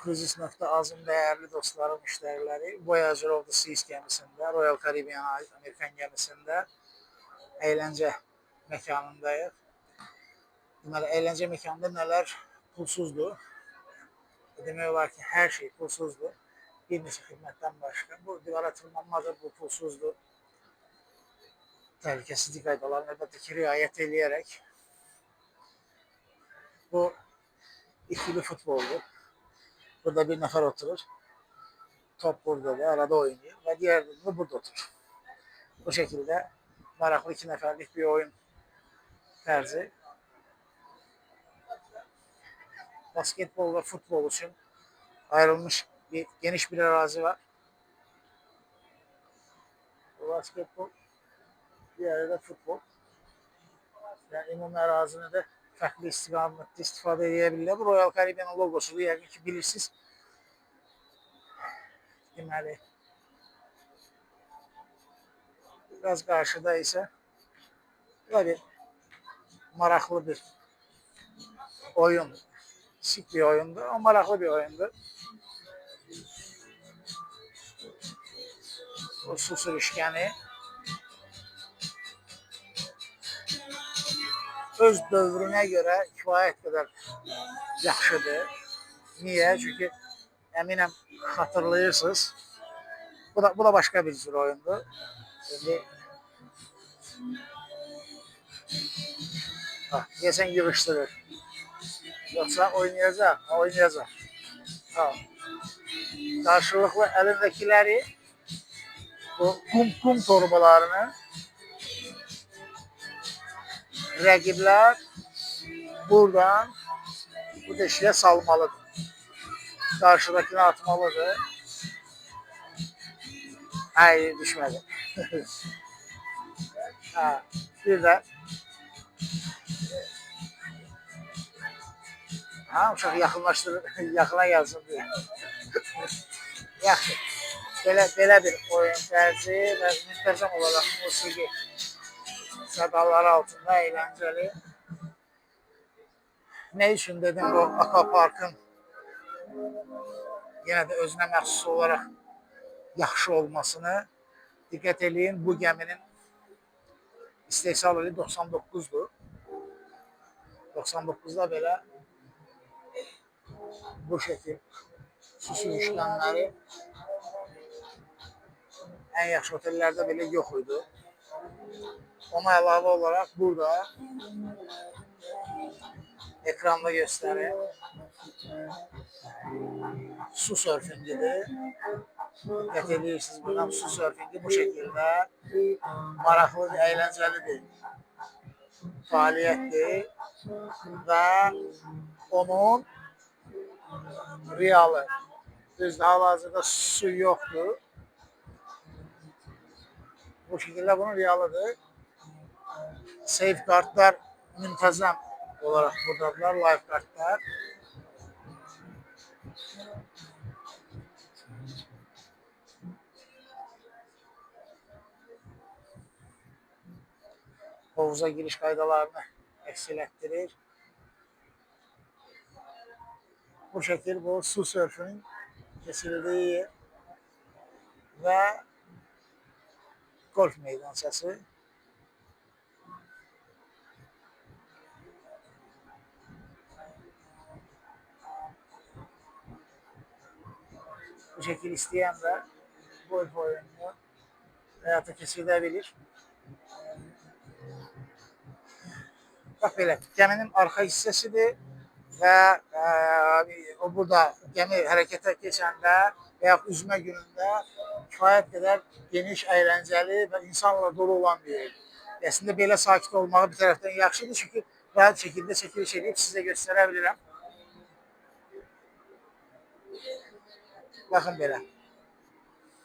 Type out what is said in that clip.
Cruises.azın değerli dostlarım, müşterileri, Voyager of the Seas gemisində, Royal Caribbean ait Amerikan gemisində eğlence mekanındayıq. Deməli, eğlence mekanında nələr pulsuzdur? Demək olar ki, hər şey pulsuzdur. Bir neçə xidmətdən başqa. Bu divara tırmanmadır, bu pulsuzdur. Təhlükəsizlik qaydalarına əlbəttə ki, riayət eləyərək. Bu ikili futboldur. Burada bir nəfər oturur. Top burada da arada oynuyor ve diğer de burada oturur. Bu şekilde maraqlı 2 nəfərlik bir oyun tərzi. Basketbol ve futbol için ayrılmış geniş bir arazi var. Bu basketbol, diğeri de futbol. Yani ümumi ərazini də fərqli istiqamətdə istifadə edebilirlər. Bu Royal Caribbean logosudur, yəqin ki bilirsiniz. Deməli, biraz qarşıda isə böyle maraqlı bir oyun. Sik bir oyundu ama maraqlı bir oyundu. O su sürüşkəni öz dövrünə görə kifayət qədər yaxşıdır. Niye? Çünkü əminəm hatırlayırsınız. Bu da başka bir tür oyundu. Şimdi geçen yığıştırır. Yoksa oynayacak, oynayacak. Tamam. Karşılıklı elindekileri bu kum torbalarını rəqiblər buradan bu deşiyə salmalıdır. Karşıdakini atmalıdır. Hayır, düşmedi. Bir de uşaq yaxınlaşdırır, yaxına gəlsin diye. Yaxşı. Belə bir oyun tərzi və müntəzəm olaraq musiqi sədaları altında eğlenceli. Ne için dedim bu Aquapark'ın yine de özünə məxsus olarak yaxşı olmasını. Diqqət eləyin, bu gəminin istehsal ili 99'dur. 99'da belə bu şekil su sürüşkənləri en yaxşı otellerde bile yok idi. Ona əlavə olarak burada ekranda göstərir. Su sörfingidir. Diqqət edirsiniz, buradan su sörfingi bu şekilde maraqlı, eğlencelidir. Fəaliyyətdir və onun realı. Düzdür, hal-hazırda su yoktur. Bu şekilde bunun realıdır. Safeguardlar müntəzəm olarak buradadılar, lifeguardlar. Havuza giriş qaydalarını əks elətdirir. Bu şekil bu su sörfünün kesildiği ve golf meydançası. Bu şekil isteyen de golf oyununu hayata keçirilebilir. Bak belə, gəminin arxa hissəsidir və o burada gəmi hərəkətə keçəndə və ya üzmə günündə kifayət qədər geniş, əyləncəli və insanla dolu olan bir yer. Əslində belə sakit olmağı bir tərəfdən yaxşıdır, çünki rahat şəkildə çəkiliş edib sizə göstərə bilirəm. Baxın belə.